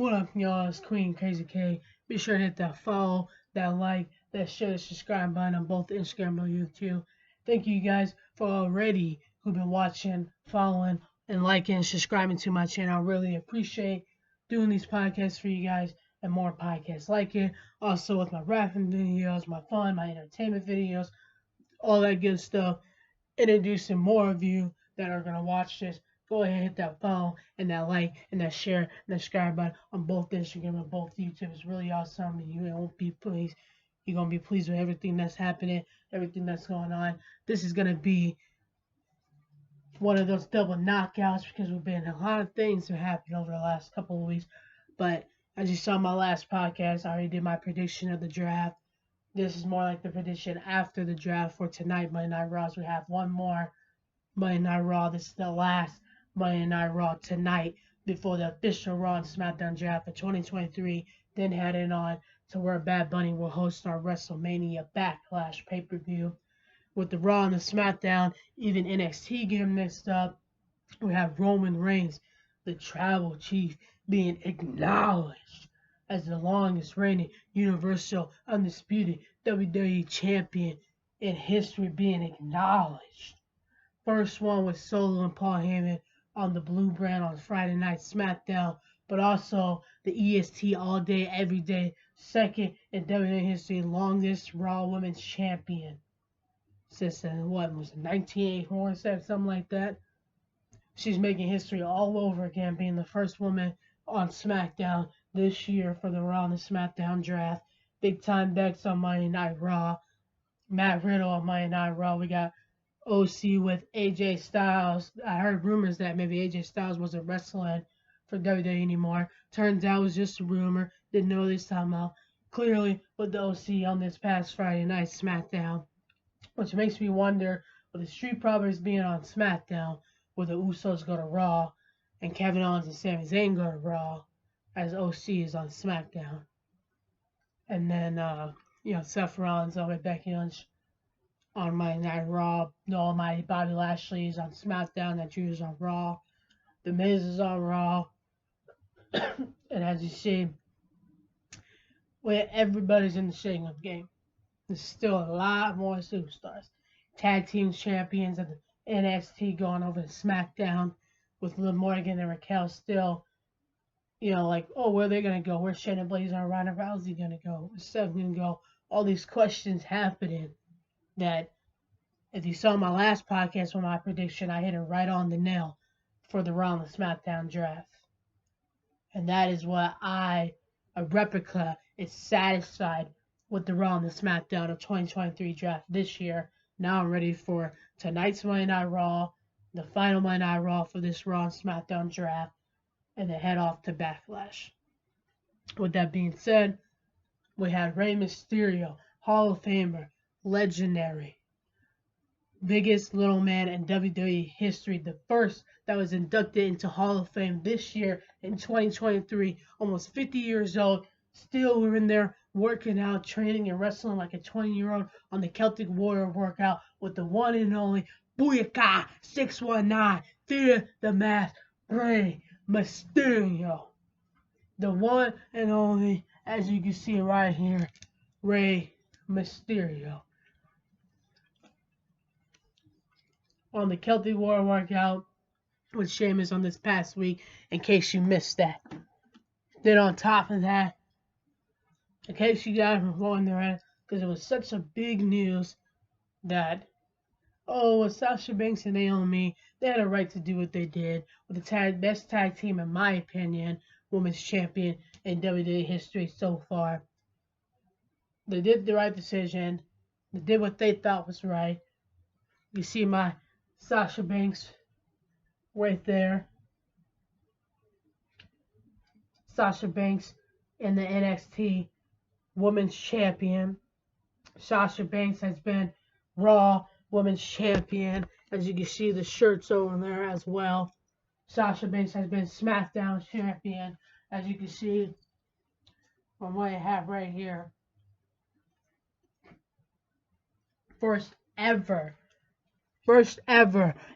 What up, y'all? It's Queen Krazy K. Be sure to hit that follow, that like, that share, that subscribe button on both Instagram and YouTube. Thank you guys for already who've been watching, following, and liking and subscribing to my channel. I really appreciate doing these podcasts for you guys and more podcasts like it. Also with my rapping videos, my fun, my entertainment videos, all that good stuff. Introducing more of you that are going to watch this. Go ahead and hit that follow and that like and that share and that subscribe button on both Instagram and both YouTube. It's really awesome, and you won't be pleased. You're going to be pleased with everything that's happening, everything that's going on. This is going to be one of those double knockouts because we've been a lot of things have happened over the last couple of weeks. But as you saw in my last podcast, I already did my prediction of the draft. This is more like the prediction after the draft for tonight, Monday Night Raws. We have one more Monday Night Raw. This is the last Monday Night Raw tonight before the official Raw and SmackDown draft for 2023. Then heading on to where Bad Bunny will host our WrestleMania Backlash pay-per-view. With the Raw and the SmackDown, even NXT getting mixed up. We have Roman Reigns, the Tribal Chief, being acknowledged as the longest reigning Universal Undisputed WWE Champion in history, being acknowledged. First one was Solo and Paul Heyman on the Blue brand on Friday Night SmackDown, but also the EST All Day Every Day, second in WWE history, longest Raw Women's Champion since what was it, 1984, something like that. She's making history all over again, being the first woman on SmackDown this year for the Raw and the SmackDown draft. Big time Bex on Monday Night Raw. Matt Riddle on Monday Night Raw. We got OC with AJ Styles. I heard rumors that maybe AJ Styles wasn't wrestling for WWE anymore. Turns out it was just a rumor. Didn't know this time out. Clearly with the OC on this past Friday night SmackDown. Which makes me wonder, with the Street Profits being on SmackDown, will the Usos go to Raw and Kevin Owens and Sami Zayn go to Raw as OC is on SmackDown. And then, Seth Rollins over Becky Lynch on Monday Night Raw. The Almighty Bobby Lashley is on SmackDown. That Drew is on Raw. The Miz is on Raw. And as you see, everybody's in the shake-up game. There's still a lot more superstars. Tag team champions of the NXT going over to SmackDown with Liv Morgan and Raquel still, where are they going to go? Where's Shayna Baszler and Ronda Rousey going to go? Where's Seth going to go? All these questions happening that, if you saw my last podcast with my prediction, I hit it right on the nail for the Raw and the SmackDown draft. And that is what a replica, is satisfied with the Raw and the SmackDown of 2023 draft this year. Now I'm ready for tonight's Monday Night Raw, the final Monday Night Raw for this Raw and SmackDown draft, and then head off to Backlash. With that being said, we had Rey Mysterio, Hall of Famer, legendary, biggest little man in WWE history, the first that was inducted into Hall of Fame this year in 2023, almost 50 years old, still in there working out, training, and wrestling like a 20-year-old on the Celtic Warrior workout with the one and only Booyaka 619, Fear the Mask, Rey Mysterio. The one and only, as you can see right here, Rey Mysterio. On the Celtic Warrior workout with Sheamus on this past week, in case you missed that. Then on top of that, in case you guys were wondering, because it was such a big news that, with Sasha Banks and Naomi, they had a right to do what they did with the best tag team, in my opinion, women's champion in WWE history so far. They did the right decision. They did what they thought was right. You see my Sasha Banks right there. Sasha Banks in the NXT Women's Champion. Sasha Banks has been Raw Women's Champion. As you can see, the shirts over there as well. Sasha Banks has been SmackDown Champion. As you can see from what I have right here. First ever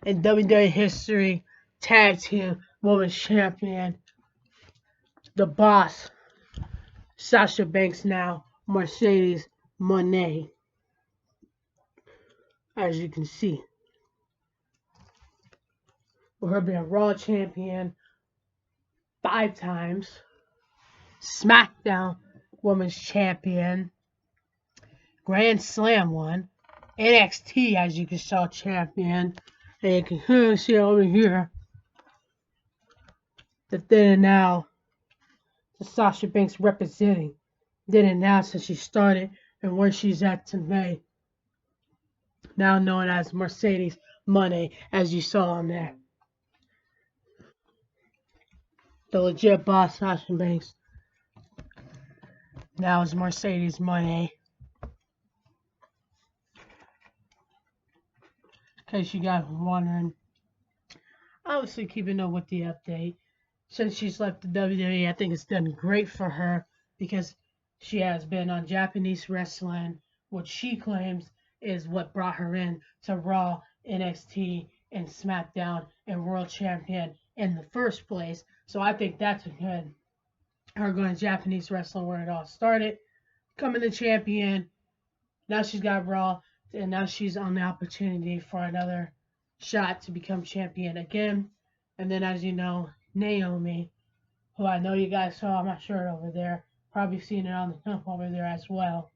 in WWE history, tag team women's champion. the boss, Sasha Banks, now Mercedes Moné, as you can see. With her being Raw Champion 5 times, SmackDown Women's Champion, Grand Slam one, NXT, as you can see, champion. And you can see over here that then now the Sasha Banks representing, didn't announce that she started and where she's at today. Now known as Mercedes Moné, as you saw on there. The legit boss, Sasha Banks, now is Mercedes Moné. In case you guys were wondering. Obviously keeping up with the update. Since she's left the WWE, I think it's done great for her because she has been on Japanese wrestling, which she claims is what brought her in to Raw, NXT, and SmackDown and World Champion in the first place. So I think that's good. Her going to Japanese wrestling where it all started, becoming the champion. Now she's got Raw, and now she's on the opportunity for another shot to become champion again. And then, as you know, Naomi, who I know you guys saw my shirt over there, probably seen it on the dump over there as well.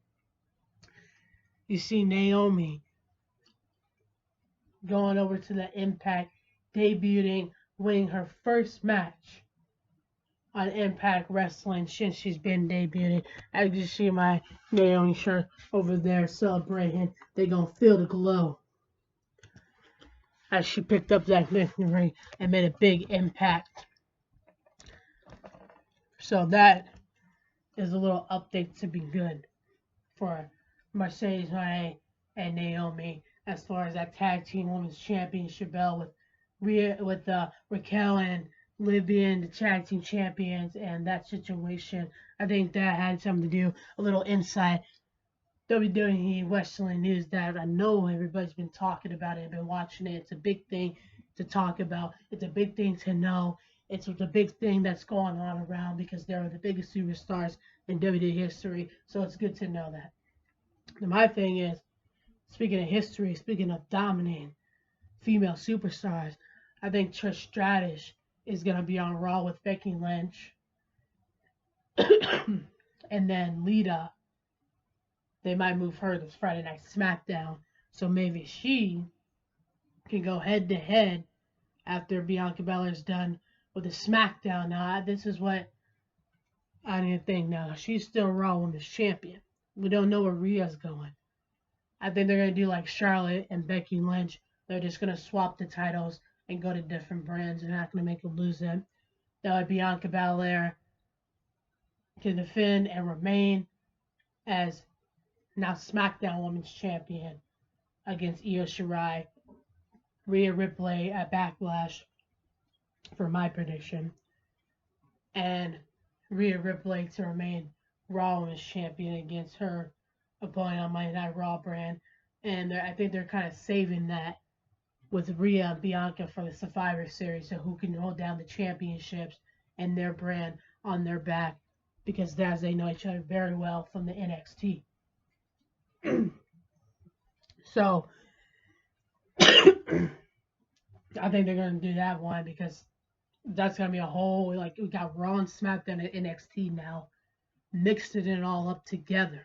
You see Naomi going over to the Impact, debuting, winning her first match on Impact Wrestling since she's been debuted. As you see my Naomi shirt over there celebrating, they gonna feel the glow as she picked up that victory and made a big impact. So that is a little update to be good for Mercedes Moné and Naomi as far as that tag team women's championship belt with Raquel and Liv being the tag team champions and that situation. I think that had something to do, a little inside WWE wrestling news that I know everybody's been talking about it, been watching it. It's a big thing to talk about. It's a big thing to know. It's the big thing that's going on around because they're the biggest superstars in WWE history. So it's good to know that. And my thing is, speaking of history, speaking of dominating female superstars, I think Trish Stratus is going to be on Raw with Becky Lynch. And then Lita, they might move her to Friday Night SmackDown. So maybe she can go head to head after Bianca Belair's done with the SmackDown. Now, this is what I didn't think. Now, she's still Raw Women's Champion. We don't know where Rhea's going. I think they're going to do like Charlotte and Becky Lynch. They're just going to swap the titles and go to different brands. They're not going to make them lose them. That way Bianca Belair can defend and remain as now SmackDown Women's Champion against Io Shirai, Rhea Ripley at Backlash for my prediction, and Rhea Ripley to remain Raw Women's Champion against her opponent on Monday Night Raw brand. And I think they're kind of saving that with Rhea and Bianca for the Survivor Series, so who can hold down the championships and their brand on their back, because as they know each other very well from the NXT. So I think they're going to do that one because that's going to be a whole, like, we got Raw and SmackDown and NXT now, mixed it all up together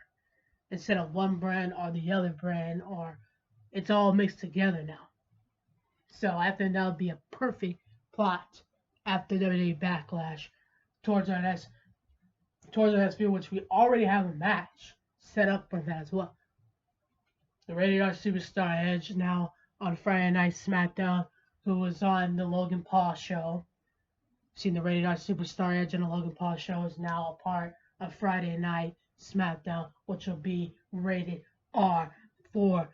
instead of one brand or the other brand, or it's all mixed together now. So I think that would be a perfect plot after WWE Backlash towards our next feud, which we already have a match set up for that as well. The Rated R Superstar Edge now on Friday Night SmackDown, who was on the Logan Paul show. Seen the Rated R Superstar Edge on the Logan Paul show is now a part of Friday Night SmackDown, which will be Rated R for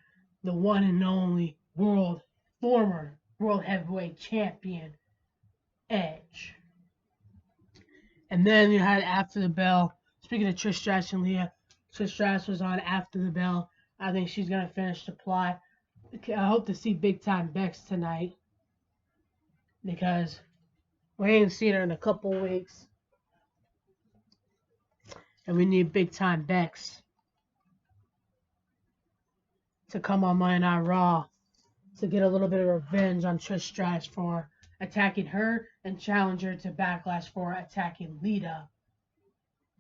the one and only former World Heavyweight Champion Edge. And then you had After the Bell. Speaking of Trish Stratus and Leah, Trish Stratus was on After the Bell. I think she's going to finish the plot. I hope to see Big Time Bex tonight because we ain't seen her in a couple weeks. And we need big time Bex to come on Monday Night Raw to get a little bit of revenge on Trish Stratus for attacking her and challenge her to Backlash for attacking Lita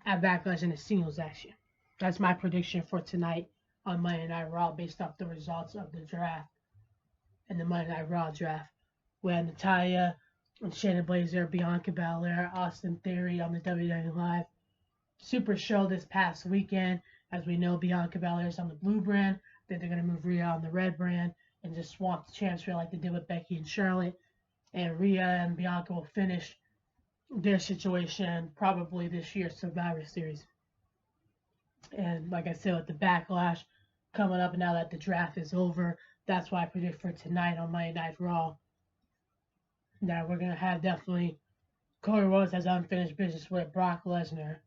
at Backlash in a singles action. That's my prediction for tonight on Monday Night Raw based off the results of the draft and the Monday Night Raw draft. We had Natalya and Shayna Baszler, Bianca Belair, Austin Theory on the WWE Live Super Show this past weekend. As we know, Bianca Belair is on the blue brand. Then they're going to move Rhea on the red brand and just swamp the championship like they did with Becky and Charlotte. And Rhea and Bianca will finish their situation probably this year's Survivor Series. And like I said, with the Backlash coming up now that the draft is over, that's why I predict for tonight on Monday Night Raw that we're going to have definitely Cody Rhodes has unfinished business with Brock Lesnar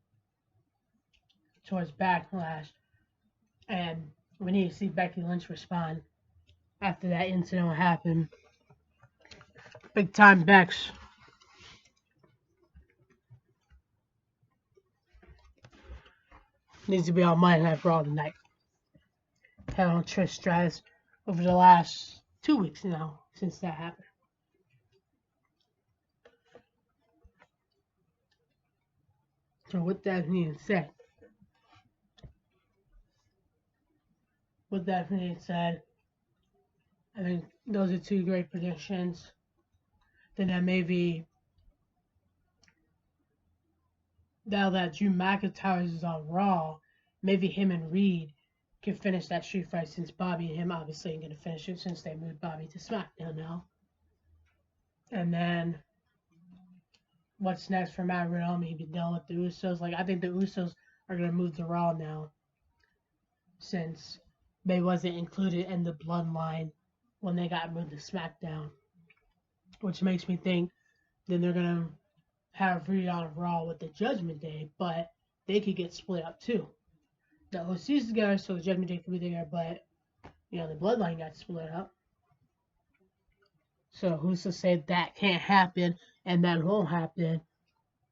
towards Backlash. And we need to see Becky Lynch respond after that incident happened. Big time Bex. Needs to be on Monday Night Raw tonight. Had on Trish Stratus over the last 2 weeks now since that happened. So with that being said, I think those are two great predictions. Then that maybe now that Drew McIntyre is on Raw, maybe him and Reed can finish that street fight since Bobby and him obviously ain't gonna finish it since they moved Bobby to SmackDown now. And then what's next for Matt Riddle? Maybe done with the Usos. Like I think the Usos are gonna move to Raw now since they wasn't included in the Bloodline when they got moved to SmackDown, which makes me think then they're gonna have Reed on Raw with the Judgment Day, but they could get split up too. The OC's together, so the Judgment Day could be there, but the Bloodline got split up. So who's to say that can't happen and that won't happen?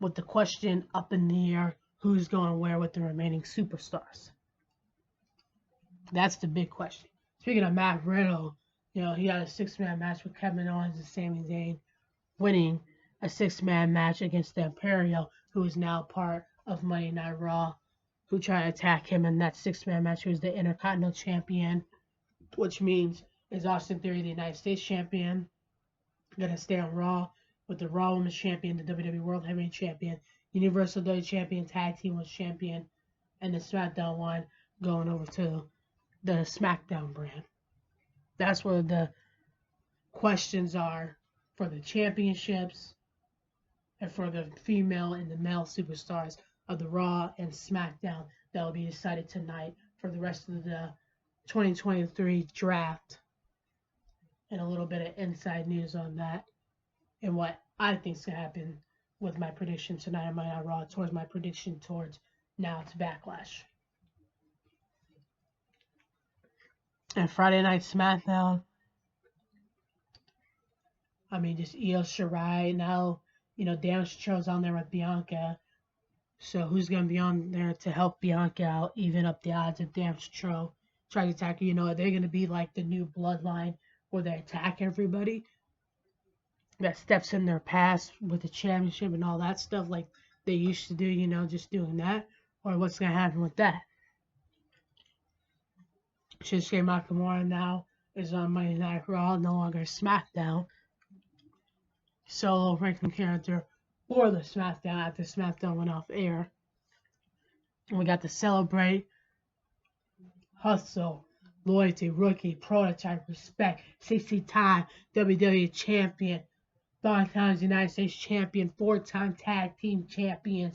With the question up in the air, who's going where with the remaining superstars? That's the big question. Speaking of Matt Riddle, he had a 6-man match with Kevin Owens and Sami Zayn, winning a 6-man match against the Imperial, who is now part of Monday Night Raw, who tried to attack him in that 6-man match, who's the Intercontinental Champion, which means is Austin Theory the United States Champion, gonna stay on Raw with the Raw Women's Champion, the WWE World Heavyweight Champion, Universal WWE Champion, Tag Team Women's Champion, and the SmackDown one going over to the SmackDown brand. That's where the questions are for the championships and for the female and the male superstars of the Raw and SmackDown that will be decided tonight for the rest of the 2023 draft. And a little bit of inside news on that and what I think is going to happen with my prediction tonight on Monday Night Raw towards my prediction towards now to Backlash. And Friday Night SmackDown, just Io Shirai. Now, Damage Control's on there with Bianca. So who's going to be on there to help Bianca out, even up the odds of Damage Control? Try to attack her. Are they going to be like the new Bloodline where they attack everybody that steps in their past with the championship and all that stuff like they used to do, just doing that? Or what's going to happen with that? Shinsuke Nakamura now is on Monday Night Raw, no longer SmackDown. Solo ranking character for the SmackDown after SmackDown went off air. And we got to celebrate hustle, loyalty, rookie, prototype, respect, 60-time WWE champion, 5 times United States champion, 4-time tag team champions,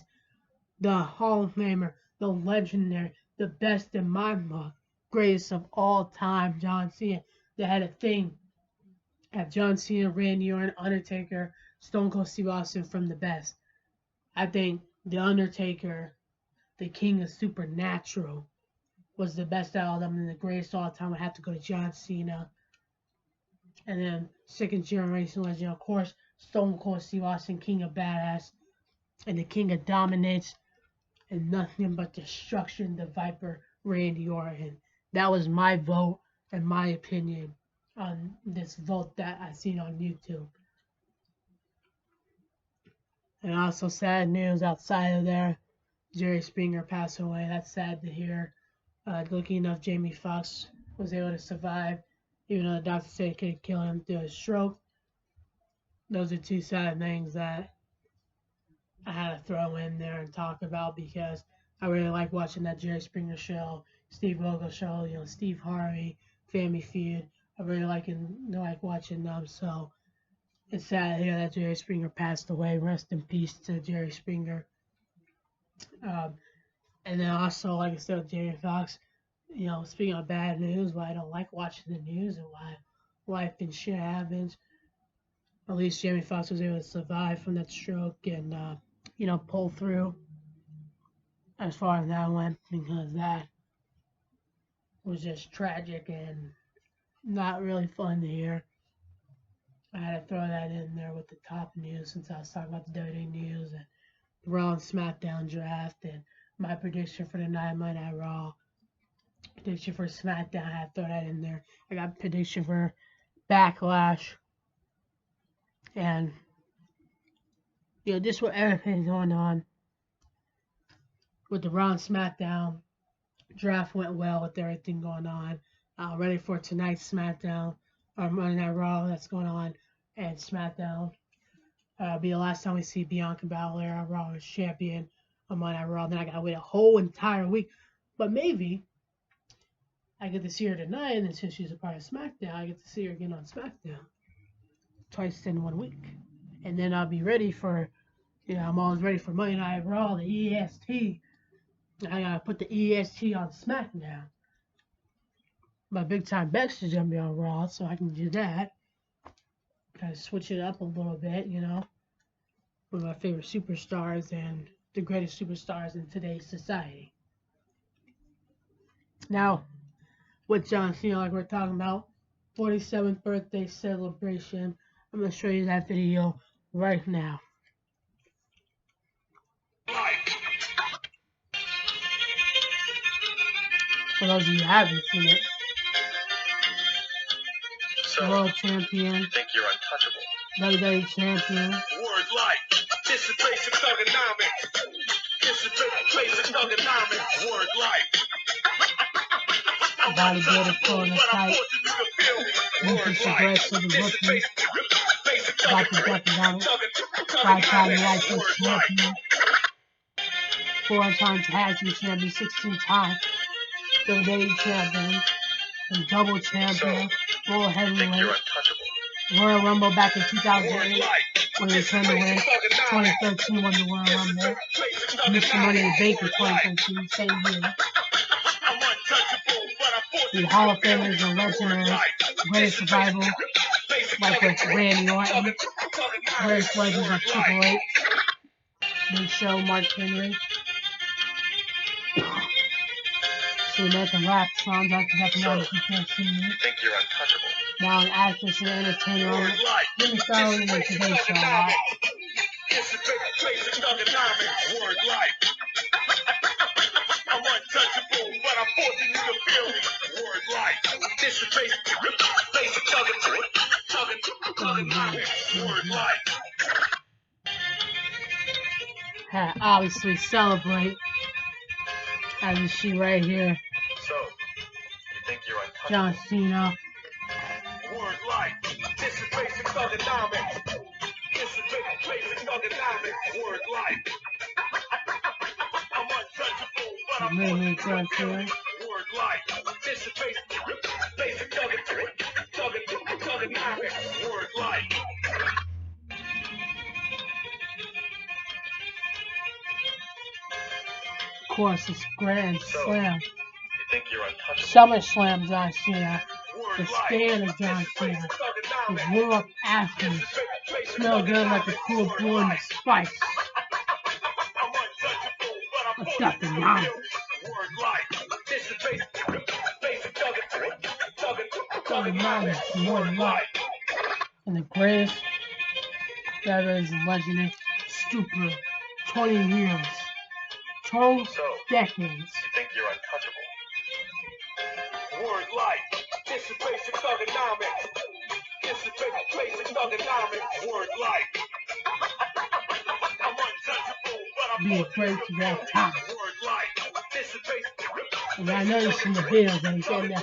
the Hall of Famer, the legendary, the best in my book, greatest of all time, John Cena. They had a thing at John Cena, Randy Orton, Undertaker, Stone Cold Steve Austin from the best. I think The Undertaker, the king of supernatural, was the best out of them and the greatest all time. I have to go to John Cena. And then second generation legend, of course, Stone Cold Steve Austin, king of badass and the king of dominance. and nothing but destruction to Viper Randy Orton. That was my vote and my opinion on this vote that I seen on YouTube. And also sad news outside of there, Jerry Springer passed away. That's sad to hear. Lucky enough, Jamie Foxx was able to survive, even though the doctor said it could kill him through a stroke. Those are two sad things that I had to throw in there and talk about because I really like watching that Jerry Springer show, Steve Vogel show, Steve Harvey, Family Feud. I really like watching them. So it's sad to hear that Jerry Springer passed away. Rest in peace to Jerry Springer. And then also, like I said, with Jamie Foxx, speaking of bad news, why I don't like watching the news and why life and shit happens. At least Jamie Foxx was able to survive from that stroke and, pull through as far as that went, because that was just tragic and not really fun to hear. I had to throw that in there with the top news since I was talking about the WWE news and the Raw and SmackDown draft and my prediction for the 9-Monday Night Raw. Prediction for SmackDown, I had to throw that in there. I got prediction for Backlash. And, just with everything going on with the Raw and SmackDown, draft went well with everything going on. Ready for tonight's SmackDown, or Monday Night Raw that's going on, and SmackDown. Be the last time we see Bianca Belair, Raw's champion, on Monday Night Raw. Then I gotta wait a whole entire week. But maybe I get to see her tonight, and then since she's a part of SmackDown, I get to see her again on SmackDown. Twice in 1 week. And then I'll be ready for, I'm always ready for Monday Night Raw, the EST. I gotta put the EST on SmackDown. My big time best is gonna be on Raw, so I can do that. Kind of switch it up a little bit, with my favorite superstars and the greatest superstars in today's society. Now, with John Cena, like we're talking about, 47th birthday celebration. I'm gonna show you that video right now. For those of you who haven't seen it, so, world champion, you think you're untouchable? WWE champion. Word life. This is basic thugonomics. This is basic thugonomics. Word life. Bodybuilder pulling the tight. Ruthless aggressive and rookie. Got the economics. 5-time United States champion. 4-time tag team champion. 16-time WWE champion. And double champion. World heavyweight. Royal Rumble back in 2008 when he returned to win. 2013 won the Royal Rumble. Mr. Money in the Bank in 2013, same year. The Hall of Famers and Legends, Greatest Survival, like with Randy Orton, Greatest Legends like Triple H, Big Show, Mark Henry. So we make a rap song, Dr. Economics, you can't see me. Think you're untouchable? Now an actress and entertainer. Let me throw it in the Today Show, right? This is basic thugonomics. Word life. I'm untouchable, but I'm forcing you to feel me. Word life. This is basic thugonomics. Word life. Had to obviously celebrate, as you see right here, So, you think you're untouchable? John Cena. Word life. This is basic thugonomics. This is basic thugonomics. Word life. I'm untouchable, but I'm Really forcing you to feel here. me. Word life. This is basic thugonomics. Word life. Of course, it's Grand Slam. You think you're untouchable? SummerSlam John Cena. The stand of John Cena. The world athlete. Smell good like a cool brew in the spice. What's up, the mom? More life. And the greatest, that is legendary, stupid, 20 years. 12 So, decades. you think you're untouchable? Word life. This is basic thugonomics. This is basic thugonomics. Word life. I'm untouchable, but I'm Be afraid to walk out. Word life. This is basic. And I noticed in the videos that he's in the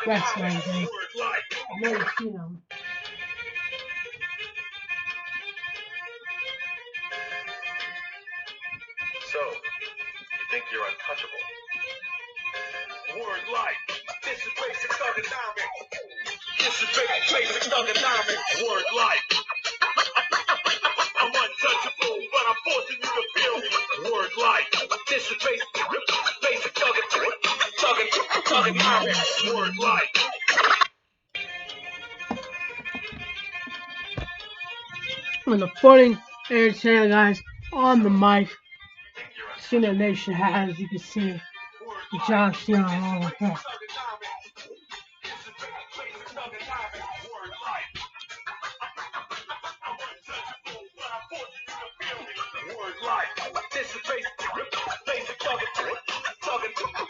wrestling thing. Word life. I've never seen him. So, you think you're untouchable? Word life. This is basic thugonomics. This is basic thugonomics. Word life. I'm untouchable, but I'm forcing you to feel me. Word life. This is basic thugonomics. Word life. When the floating air channel guys on the mic, Cena Nation has, you can see John Cena all over there. Word life. This is basic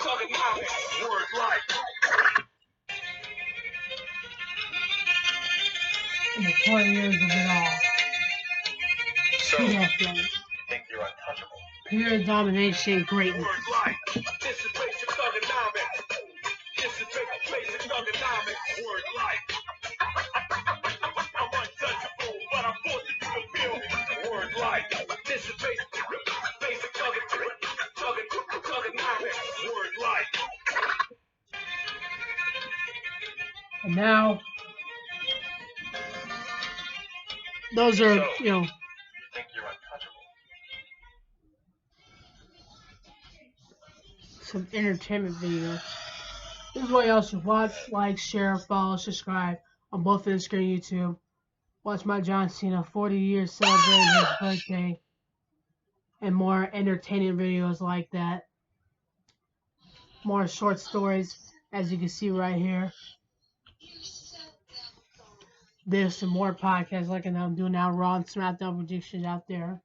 thugonomics. Word life. In the 20 years of it all. So, Two you decades. think you're untouchable? Pure domination, greatness. Word life. This is basic thugonomics. This is basic thugonomics. Word life. I'm untouchable, but I'm forcing you to feel me. Word life. This is basic thugonomics. Word life. And now, those are, you know, You think you're untouchable? some entertainment videos. This is what you also watch, like, share, follow, subscribe on both Instagram and YouTube. Watch my John Cena 40 years celebrating his birthday and more entertaining videos like that. More short stories, as you can see right here. There's some more podcasts like I'm doing now, Raw and SmackDown predictions out there.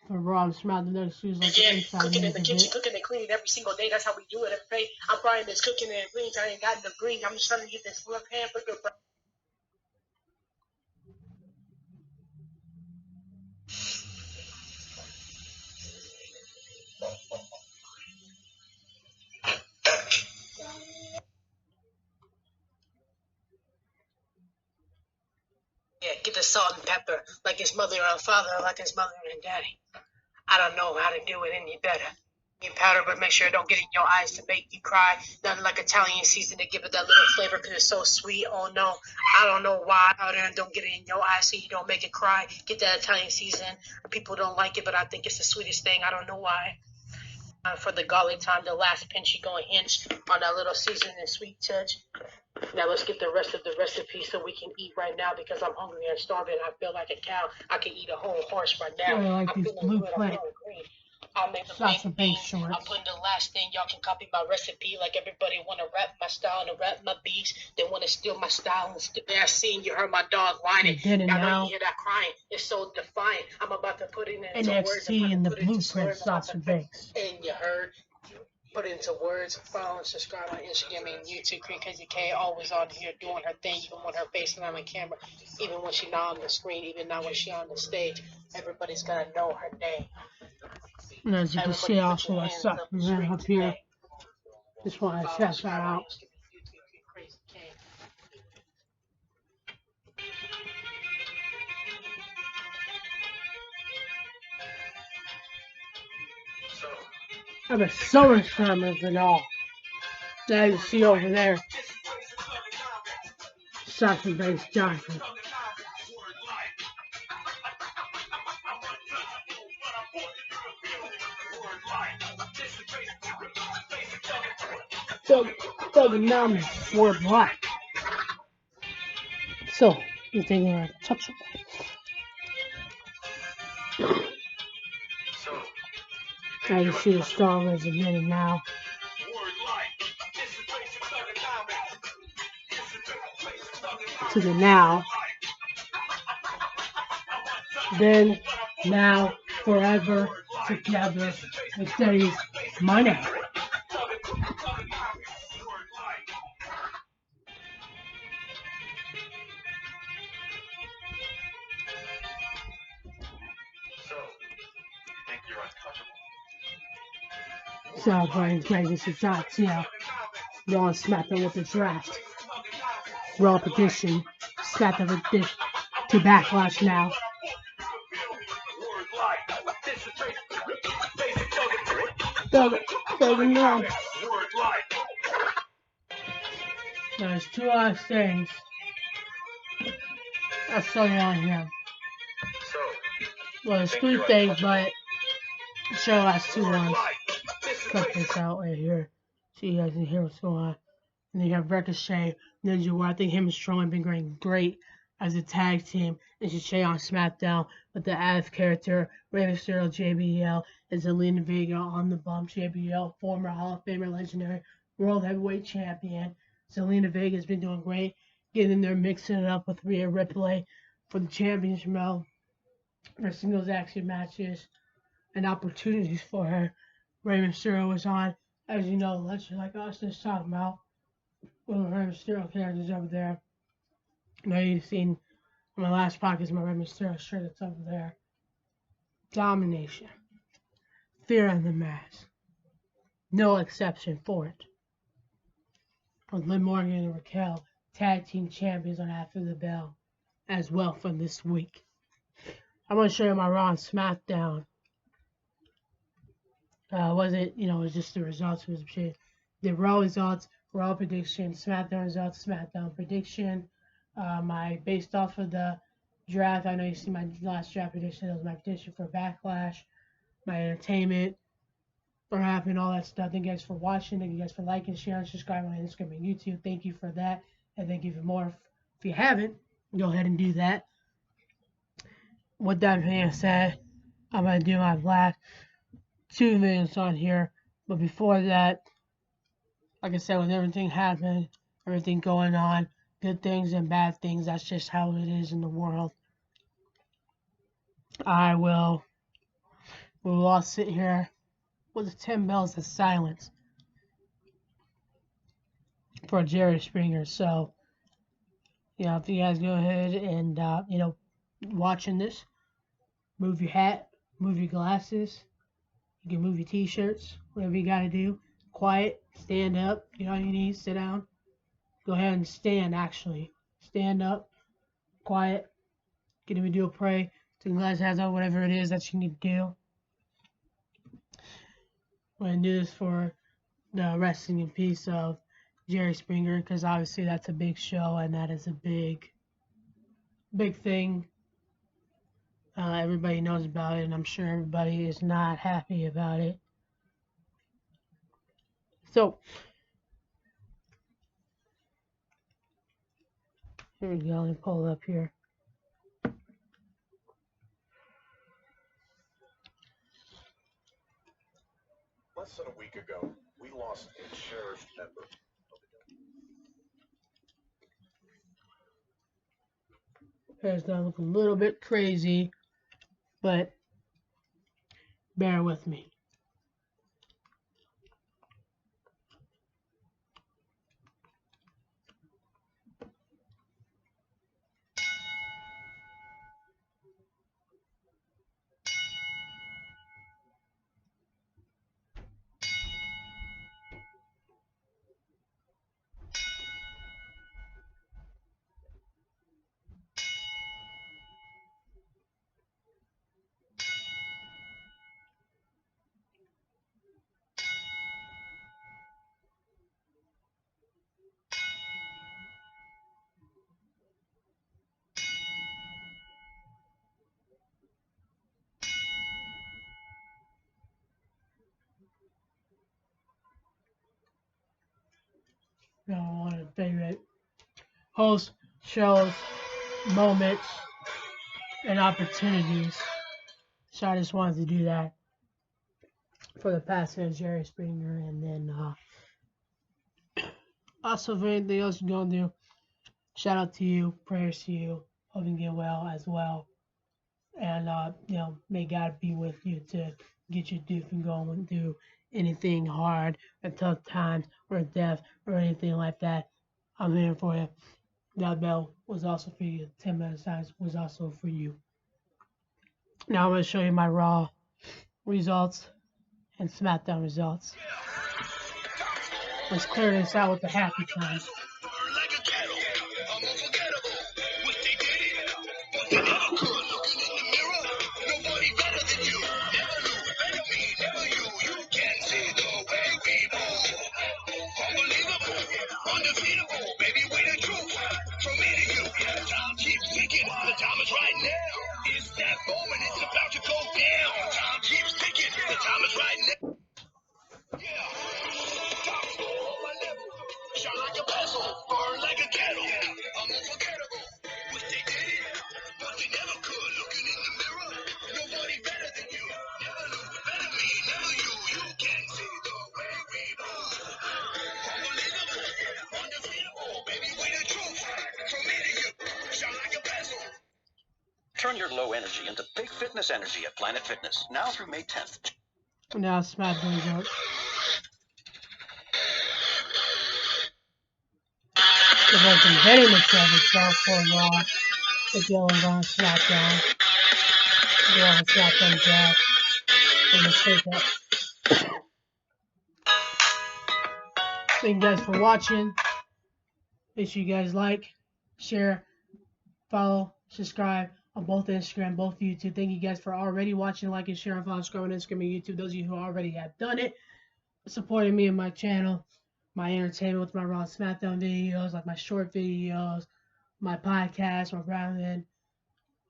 For Raw and SmackDown, there's shoes like the inside cooking in news the of kitchen, it. cooking and cleaning every single day. That's how we do it every day. I'm frying this cooking and cleaning. I ain't got no green. I'm just trying to get this flip hamburger. Yeah, get the salt and pepper like his mother or father, like his mother and daddy. I don't know how to do it any better. You powder, but make sure it don't get in your eyes to make you cry. Nothing like Italian season to give it that little flavor because it's so sweet. Oh no, I don't know why powder and don't get it in your eyes so you don't make it cry. Get that Italian season. People don't like it, but I think it's the sweetest thing. I don't know why. For the garlic time, the last pinch, you go and hinge on that little seasoning and sweet touch. Now let's get the rest of the recipe so we can eat right now because I'm hungry and starving. I feel like a cow. I can eat a whole horse right now. Yeah, like I'm these feeling blue good. I'm plate feeling green. I'll make the shots main of base thing. shorts. I'm putting the last thing. Y'all can copy my recipe like everybody want to rap my style and rap my beats. They want to steal my style and steal that scene. You heard my dog whining. You did it Y'all know now. you hear that crying. It's so defiant. I'm about to put it into words. NXT and the put it into blueprint slurs. I'm about shots to of put base. and you heard. Put it into words. Follow and subscribe on Instagram and YouTube. Krazy K always on here doing her thing, even when her face is not on camera, even when she's not on the screen, even now when she's on the stage. Everybody's gonna know her name. And as you can see, Everybody put also your I hands suck up the from that street up here. today. Just want to Follow, shout that subscribe on out. Instagram, YouTube, Krazy K. So, I'm a summer summers and all. Now you see over there, shots of base Johnson. Thugonomics word black. So, you think you're untouchable? so, Now you see the Star Wars a minute now. To the now. Then, now, forever together with Daddy's money. So, Brian's greatest is not, Raw and SmackDown with the draft. Raw petition, SmackDown with this to Backlash now. Now, there's 2 other things that's starting on here. Well, there's 3 things, but the show has 2 ones. Cut this out right here so you guys can hear what's going on. And then you have Ricochet, Ninja War. I think him and Strowman have been going great as a tag team. And Shay on SmackDown with the Av character, Rey Mysterio, JBL, and Zelina Vega on the bump. JBL, former Hall of Famer, legendary World Heavyweight Champion. Zelina Vega has been doing great, getting in there, mixing it up with Rhea Ripley for the championship belt, for singles action matches, and opportunities for her. Rey Mysterio was on, as you know, legend like us just talking about. One of the Rey Mysterio characters over there. I know you've seen on my last podcast my Rey Mysterio shirt that's over there. Domination. Fear in the mask. No exception for it. With Liv Morgan and Raquel, tag team champions on After the Bell as well from this week. I'm going to show you my Raw and SmackDown. It was just the results. The Raw results, Raw prediction, SmackDown results, SmackDown prediction. Based off of the draft, I know you see my last draft prediction. That was my prediction for Backlash, my entertainment, for happening, all that stuff. Thank you guys for watching. Thank you guys for liking, sharing, subscribing on Instagram and YouTube. Thank you for that. And thank you for more. If you haven't, go ahead and do that. With that being said, I'm going to do my last 2 videos on here. But before that, like I said, with everything happening, everything going on, good things and bad things, that's just how it is in the world. We'll all sit here with the 10 bells of silence for Jerry Springer. So, if you guys go ahead and, watching this, move your hat, move your glasses, you can move your t-shirts, whatever you got to do. Quiet, stand up, get on your knees, sit down. Go ahead and stand, actually. Stand up, quiet, get him to do a pray, take the glass hands out, whatever it is that you need to do. We're going to do this for the resting in peace of Jerry Springer, because obviously that's a big show and that is a big thing. Everybody knows about it, and I'm sure everybody is not happy about it. So, here we go. Let me pull it up here. Less than a week ago, we lost a cherished member. Hair's gonna look a little bit crazy, but bear with me. One of the favorite host shows, moments, and opportunities. So I just wanted to do that for the passing of Jerry Springer, and then also for anything else you're gonna do, shout out to you, prayers to you, hope you get well as well. And may God be with you to get you through from going through anything hard or tough times or death or anything like that. I'm here for you. That bell was also for you. 10 minute silence was also for you. Now I'm going to show you my Raw results and SmackDown results. Let's clear this out with the happy time. Undefeatable, baby, we the truth. From me to you, time keeps ticking. The time is right now. It's that moment, it's about to go down. Time keeps ticking. The time is right now. Yeah. Top on my level. Shine like a bezel, burn like a kettle. I'm unforgettable. Wish they did it, but they never could. Looking in the mirror, nobody better than you. Never look better me, never you. You can see the way we move. Unbelievable, undefeatable, baby, we the truth. From me to you, shine like a bezel. Turn your low energy into big fitness energy at Planet Fitness, now through May 10th. Now SmackDown results. The person getting the championship for Raw is going on SmackDown. Go on SmackDown draft in the shakeup. Thank you guys for watching. Make sure you guys like, share, follow, subscribe on both Instagram, both YouTube. Thank you guys for already watching, like, and share, and follow, subscribe on Instagram and YouTube. Those of you who already have done it, supporting me and my channel, my entertainment with my Raw and SmackDown videos, like my short videos, my podcast, my ramen,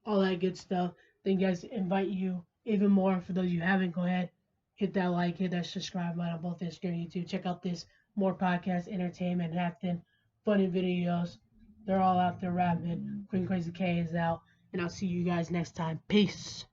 all that good stuff. Then guys invite you even more. For those of you who haven't, go ahead, hit that like, hit that subscribe button on both Instagram and YouTube. Check out this more podcast, entertainment, acting, funny videos. They're all out there rapping. Queen Krazy K is out. And I'll see you guys next time. Peace.